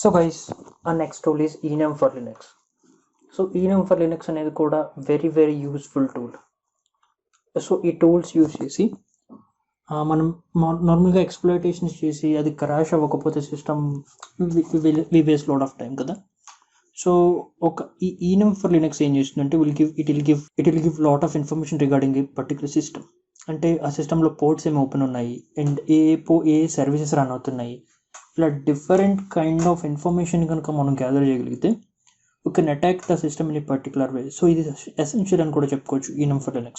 So guys, our next tool is enum for Linux. So enum for Linux అనేది కూడా very useful tool. So ఈ tools use చేసి మనం నార్మల్గా exploitations చేసి అది క్రాష్ అవ్వకపోతే system we waste lot of time కదా. సో ఒక ఈ enum for Linux ఏం చేస్తుందంటే it will give lot of information regarding a particular system. అంటే ఆ సిస్టంలో పోర్ట్స్ ఏమి ఓపెన్ ఉన్నాయి అండ్ ఏ సర్వీసెస్ రన్ అవుతున్నాయి, ఇలా డిఫరెంట్ కైండ్ ఆఫ్ ఇన్ఫర్మేషన్ కనుక మనం గ్యాదర్ చేయగలిగితే we can attack the system in a particular way. So ఇది ఎసెన్షియల్ అని కూడా చెప్పుకోవచ్చు enum for Linux.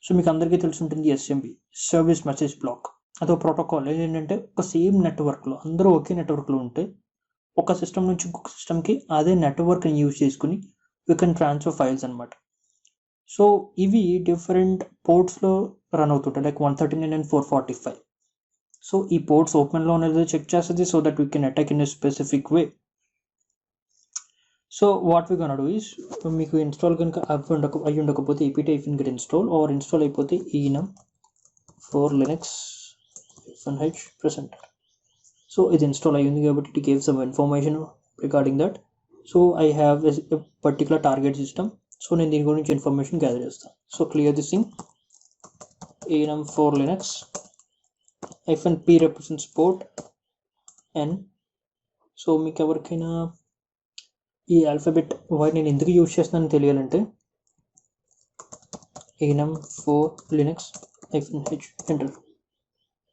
సో మీకు అందరికీ తెలిసి ఉంటుంది SMB, సర్వీస్ మెసేజ్ బ్లాక్. అదొక ప్రోటోకాల్. ఏంటంటే ఒక సేమ్ నెట్వర్క్లో అందరూ ఒకే నెట్వర్క్లో ఉంటే ఒక సిస్టమ్ నుంచి ఇంకొక సిస్టమ్కి అదే నెట్వర్క్ని యూజ్ చేసుకుని యూ కెన్ ట్రాన్స్ఫర్ ఫైల్స్ అనమాట. సో ఇవి డిఫరెంట్ పోర్ట్స్లో రన్ అవుతుంటాయి, లైక్ 139 and 445. సో ఈ పోర్ట్స్ ఓపెన్లో ఉన్నది చెక్ చేస్తుంది so that we can attack in a specific way. So what we gonna do is, మీకు ఇన్స్టాల్ కనుక అయి ఉండకపోతే apt-get ఇన్స్టాల్ ఆర్ ఇన్స్టాల్ అయిపోతే enum for Linux -h press enter. So ఇది ఇన్స్టాల్ అయ్యింది కాబట్టి it gave some information regarding that. So I have a particular target system. So నేను దీని గురించి ఇన్ఫర్మేషన్ గ్యాదర్ చేస్తాను. So clear this thing. enum for Linux -p represents port n. So మీకు ఎవరికైనా ఈ ఆల్ఫాబెట్ వై నేను ఎందుకు యూజ్ చేస్తున్నాను తెలియాలంటే enum for Linux -h enter.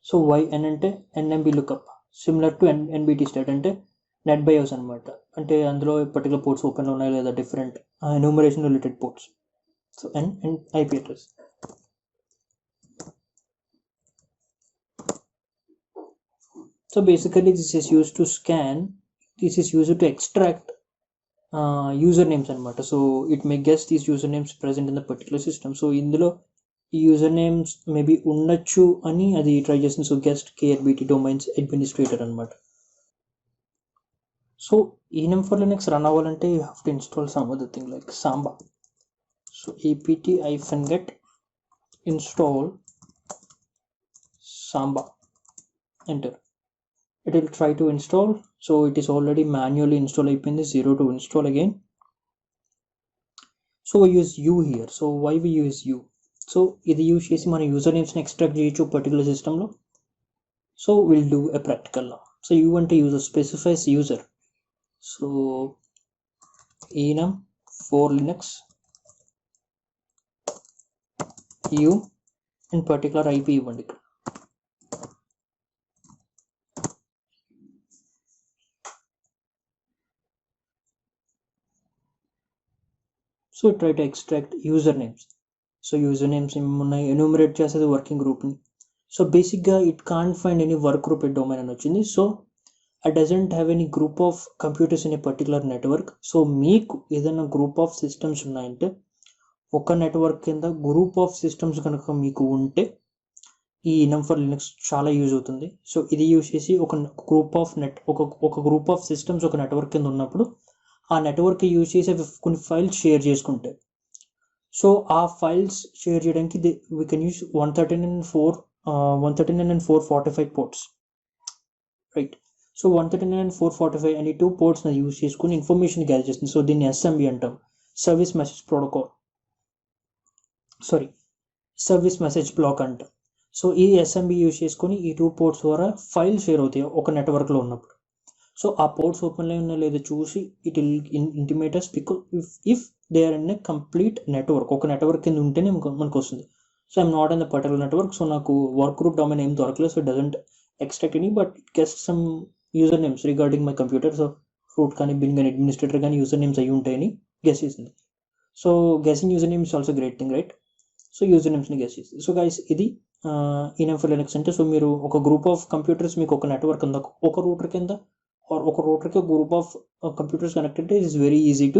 So yn అంటే nmb lookup, similar to nbt stat అంటే నెట్ బయోస్ అనమాట. అంటే అందులో పర్టికులర్ పోర్ట్స్ ఓపెన్లో ఉన్నాయి లేదా different enumeration related ports. So n and IP address. So basically this is used to scan, this is used to extract usernames అనమాట. So it may guess these usernames present in the particular system. So ఇందులో ఈ usernames maybe ఉండొచ్చు అని అది try చేస్తుంది. So guest KRBT domains administrator అనమాట. So enum for Linux run అవ్వాలంటే you have to install some other thing like Samba. So apt-get install Samba, enter. It will try to install. So it is already manually install అయిపోయింది, 0 to install again. So we use u here. So why we use u? So ఇది use చేసి మన user నేమ్స్ని extract చేయొచ్చు particular సిస్టంలో. So will do a practical నా. So you అంటే user specifies user. So enum for Linux u in particular IP ఇవ్వండి. So try to extract user names. So user names ఏమున్నాయి enumerate చేసేది working గ్రూప్ని. So బేసిక్గా it can't find any work group at domain అని వచ్చింది. So I doesn't have any group of computers in a particular network. So మీకు ఏదైనా group of systems ఉన్నాయంటే ఒక నెట్వర్క్ కింద గ్రూప్ ఆఫ్ సిస్టమ్స్ కనుక మీకు ఉంటే ఈ enum for Linux చాలా యూజ్ అవుతుంది. సో ఇది యూజ్ చేసి ఒక గ్రూప్ ఆఫ్ సిస్టమ్స్ ఒక నెట్వర్క్ కింద ఉన్నప్పుడు ఆ నెట్వర్క్ యూజ్ చేసి కొన్ని ఫైల్స్ షేర్ చేసుకుంటాయి. సో ఆ ఫైల్స్ షేర్ చేయడానికి we can use 139 and 445 ports, right. So 139 and 445 అనే 2 పోర్ట్స్ని యూజ్ చేసుకుని ఇన్ఫర్మేషన్ గ్యాదర్ చేస్తుంది. సో దీన్ని SMB అంటాం, service message protocol, service message block అంటాం. సో ఈ SMB యూజ్ చేసుకొని ఈ 2 పోర్ట్స్ ద్వారా ఫైల్ షేర్ అవుతాయి ఒక నెట్వర్క్లో ఉన్నప్పుడు. సో ఆ పోర్ట్స్ ఓపెన్లో ఉన్నా లేదో చూసి it will intimate us because if they are in a complete network, ఒక నెట్వర్క్ కింద ఉంటేనే మనకు వస్తుంది. So I'm not in the particular network. So నాకు వర్క్ గ్రూప్ డొమైన్ ఏం దొరకలేదు. So it doesn't extract any, but it guessed some user names regarding my computer. So root కానీ bin కానీ అడ్మినిస్ట్రేటర్ కానీ యూజర్ నేమ్స్ అయ్యి ఉంటాయని guess చేసింది. So guessing user name is also great thing, right. So user నేమ్స్ని guess చేసింది. So guys ఇది enum for Linux అంటే. సో మీరు ఒక గ్రూప్ ఆఫ్ కంప్యూటర్స్ మీకు ఒక నెట్వర్క్ కింద ఒక రూటర్ కింద ఒక రూటర్కి గ్రూప్ ఆఫ్ కంప్యూటర్స్ కనెక్ట్ అంటే ఇట్స్ వెరీ ఈజీ టు